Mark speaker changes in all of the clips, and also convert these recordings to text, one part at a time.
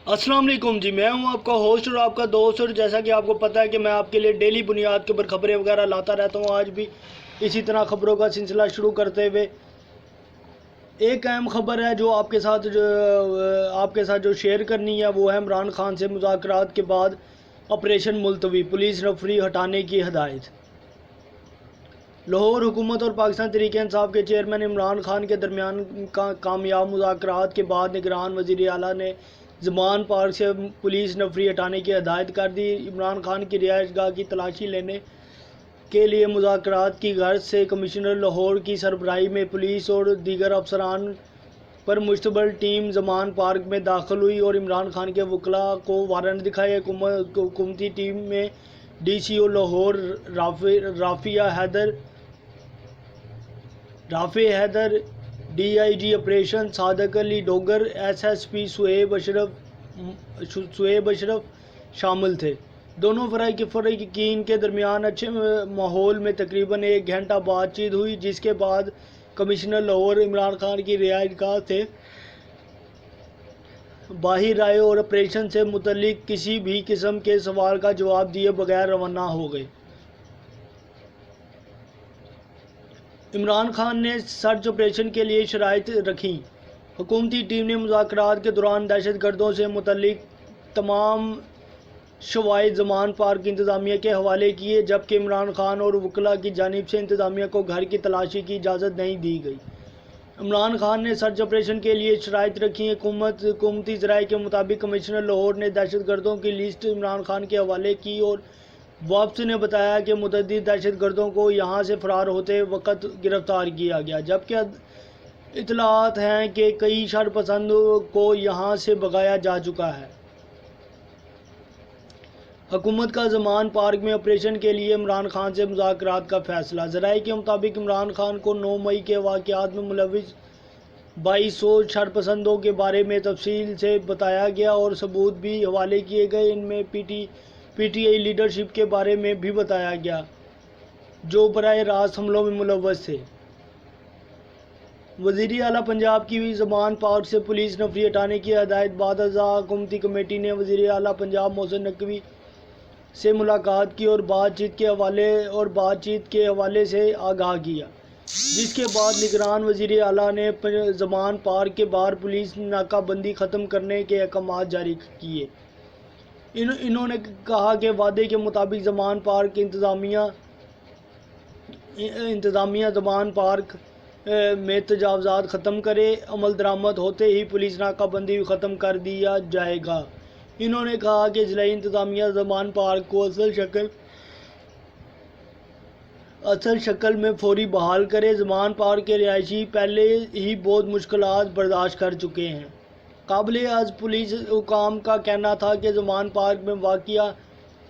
Speaker 1: अस्सलाम वालेकुम जी। मैं हूं आपका होस्ट और आपका दोस्त, और जैसा कि आपको पता है कि मैं आपके लिए डेली बुनियाद के ऊपर खबरें वगैरह लाता रहता हूं। आज भी इसी तरह खबरों का सिलसिला शुरू करते हुए एक अहम खबर है जो आपके साथ जो शेयर करनी है, वो है इमरान खान से मुज़ाकरात के बाद ऑपरेशन मुलतवी, पुलिस रेफरी हटाने की हदायत। लाहौर हुकूमत और पाकिस्तान तहरीक इंसाफ के चेयरमैन इमरान खान के दरमियान कामयाब मुज़ाकरात के बाद निगरान वज़ीर आला ने ज़मान पार्क से पुलिस नफरी हटाने की हदायत कर दी। इमरान खान की रिहाइशगाह की तलाशी लेने के लिए मुज़ाकरात की गर्ज से कमिश्नर लाहौर की सरबराही में पुलिस और दीगर अफसरान पर मुश्तमिल टीम ज़मान पार्क में दाखिल हुई और इमरान खान के वकला को वारंट दिखाए। हुकूमती टीम में DCO Lahore Rafay Haider, DIG operation Sadiq Ali Dogar, SSP Shoaib Ashraf शामिल थे। दोनों फ़रीक़ीन के दरमियान अच्छे माहौल में तकरीबन 1 घंटा बातचीत हुई, जिसके बाद कमिश्नर लाहौर इमरान खान की रिहाइशगाह से बाहर आए और ऑपरेशन से मुतल्लिक किसी भी किस्म के सवाल का जवाब दिए बगैर रवाना हो गए। इमरान खान ने सर्च ऑपरेशन के लिए शराइत रखी। हुकूमती टीम ने मुज़ाकरात के दौरान दहशत गर्दों से मुतल्लिक तमाम शवाहिद ज़मान पार्क इंतज़ामिया के हवाले किए, जबकि इमरान खान और वकला की जानिब से इंतज़ामिया को घर की तलाशी की इजाज़त नहीं दी गई। इमरान खान ने सर्च ऑपरेशन के लिए शराइत रखी। हुकूमती ज़राए के मुताबिक कमिश्नर लाहौर ने दहशत गर्दों की लिस्ट इमरान खान के हवाले की और वापस ने बताया कि मुतअद्दिद दहशत गर्दों को यहाँ से फरार होते वक्त गिरफ्तार किया गया, जबकि इतलात हैं कि कई शरपसंदों को यहाँ से भगाया जा चुका है। हुकूमत का ज़मान पार्क में ऑपरेशन के लिए इमरान खान से मुज़ाकरात का फैसला। ज़राए के मुताबिक इमरान खान को 9 मई के वाक़यात में मुलव्विस 2200 शरपसंदों के बारे में तफसील से बताया गया और सबूत भी हवाले किए गए। इनमें PTI लीडरशिप के बारे में भी बताया गया, जो बराह रास्त हमलों में मुलव्वस थे। वज़ीर आला पंजाब की भी ज़मान पार्क से पुलिस नफरी हटाने की हदायत। बाद हुकूमती कमेटी ने वज़ीर आला पंजाब मोहसिन नकवी से मुलाकात की और बातचीत के हवाले से आगाह किया, जिसके बाद निगरान वज़ीर आला ने ज़मान पार्क के बाहर पुलिस नाकाबंदी ख़त्म करने के अहकाम जारी किए। इन्होंने कहा कि वादे के मुताबिक ज़मान पार्क इंतज़ामिया ज़मान पार्क में तजावज़ात ख़त्म करे। अमल दरामद होते ही पुलिस नाकाबंदी भी ख़त्म कर दिया जाएगा। इन्होंने कहा कि ज़िलाई इंतज़ामिया ज़मान पार्क को असल शक्ल में फौरी बहाल करे। ज़मान पार्क के रिहायशी पहले ही बहुत मुश्किलात बर्दाश्त कर चुके हैं। काबिल आज पुलिस हुकाम का कहना था कि ज़मान पार्क में वाक़िया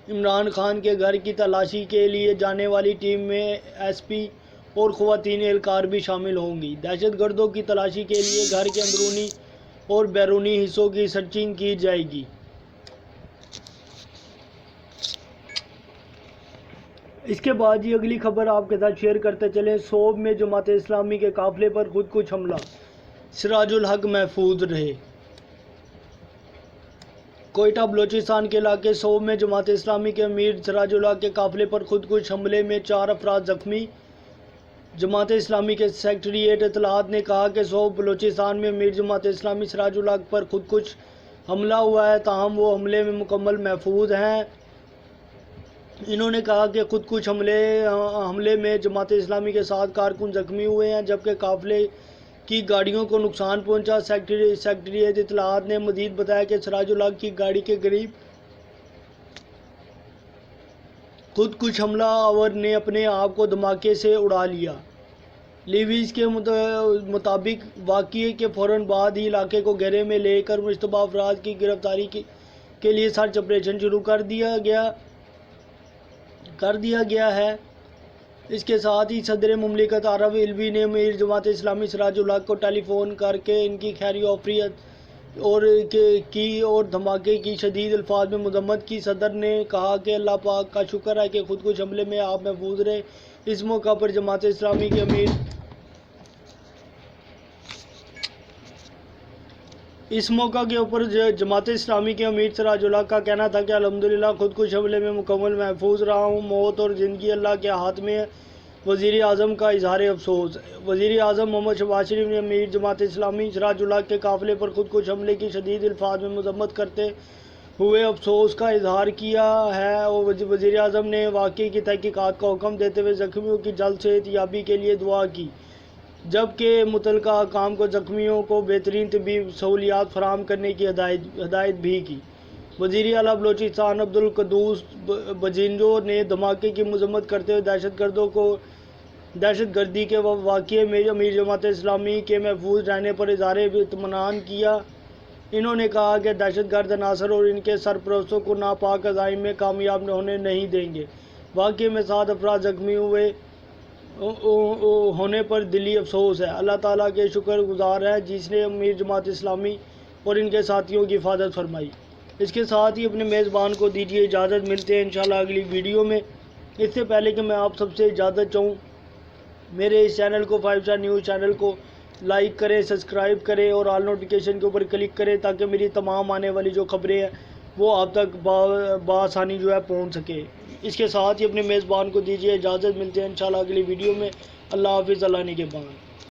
Speaker 1: इमरान खान के घर की तलाशी के लिए जाने वाली टीम में SP और ख़वातीन एहलकार भी शामिल होंगी। दहशत गर्दों की तलाशी के लिए घर के अंदरूनी और बैरूनी हिस्सों की सर्चिंग की जाएगी। इसके बाद ही अगली खबर आपके साथ शेयर करते चले। सोब में जमात इस्लामी के काफ़िले पर खुदकुश हमला, सिराजुल हक महफूज रहे। कोयटा बलोचिस्तान के इलाके सोब में जमात इस्लामी के अमीर सिराजुल हक के काफ़िले पर खुदकुश हमले में 4 अफराद ज़ख्मी। जमात इस्लामी के सेक्रेटेरिएट इत्तलात ने कहा कि सोब बलोचिस्तान में अमीर जमात इस्लामी सिराजुल हक पर खुदकुश हमला हुआ है, ताहम वो हमले में मुकम्मल महफूज हैं। इन्होंने कहा कि खुदकुश हमले में जमात इस्लामी के 7 कारकुन ज़ख्मी हुए हैं, जबकि काफ़िले की गाड़ियों को नुकसान पहुंचा। सेक्रेटेरिएट इत्तलात ने मज़ीद बताया कि सिराजुल हक की गाड़ी के करीब खुदकुश हमला आवर ने अपने आप को धमाके से उड़ा लिया। लीवीज़ के मुताबिक वाक़ये के फ़ौरन बाद ही इलाके को घेरे में लेकर मुश्तबा अफराद की गिरफ्तारी के लिए सर्च ऑपरेशन शुरू कर दिया गया है। इसके साथ ही सदर मुमलिकत आरफ इल्वी ने अमीर जमात इस्लामी सिराजुल हक को टेलीफोन करके इनकी खैरी ऑफरियत और धमाके की शदीद अल्फाज में मजम्मत की। सदर ने कहा कि अल्लाह पाक का शुक्र है कि खुदकुश हमले में आप महफूज रहे। इस मौका पर जमात इस्लामी के अमीर اس موقع کے اوپر جماعت اسلامی کے امیر سراج اللہ کا کہنا تھا کہ الحمدللہ خودکش حملے میں مکمل محفوظ رہا ہوں، موت اور زندگی اللہ کے ہاتھ میں ہے۔ وزیر اعظم کا اظہار افسوس۔ وزیر اعظم محمد شہباز شریف نے امیر جماعت اسلامی سراج اللہ کے قافلے پر خودکش حملے کی شدید الفاظ میں مذمت کرتے ہوئے افسوس کا اظہار کیا ہے اور وزیر اعظم نے واقعے کی تحقیقات کا حکم دیتے ہوئے زخمیوں کی جلد صحت یابی کے لیے دعا کی، جبکہ متعلقہ حکام کو زخمیوں کو بہترین طبی سہولیات فراہم کرنے کی ہدایت بھی کی۔ وزیر اعلیٰ بلوچستان عبدالقدوس بجینجو نے دھماکے کی مذمت کرتے ہوئے دہشت گردی کے واقعے میں امیر جماعت اسلامی کے محفوظ رہنے پر اظہار اطمینان کیا۔ انہوں نے کہا کہ دہشت گرد عناصر اور ان کے سرپرستوں کو ناپاک عزائم میں کامیاب ہونے نہیں دیں گے۔ واقعے میں 7 افراد زخمی ہونے پر دلی افسوس ہے۔ اللہ تعالیٰ کے شکر گزار ہیں جس نے امیر جماعت اسلامی اور ان کے ساتھیوں کی حفاظت فرمائی۔ اس کے ساتھ ہی اپنے میزبان کو دیجیے اجازت، ملتے ہیں انشاءاللہ اگلی ویڈیو میں۔ اس سے پہلے کہ میں آپ سب سے اجازت چاہوں، میرے اس چینل کو 5 اسٹار نیوز چینل کو لائک کریں، سبسکرائب کریں اور آل نوٹیفیکیشن کے اوپر کلک کریں تاکہ میری تمام آنے والی جو خبریں ہیں وہ آپ تک بآسانی پہنچ سکے۔ اس کے ساتھ ہی اپنے میزبان کو دیجیے اجازت، ملتے ہیں انشاءاللہ اگلی ویڈیو میں۔ اللہ حافظ، اللہ نگہبان۔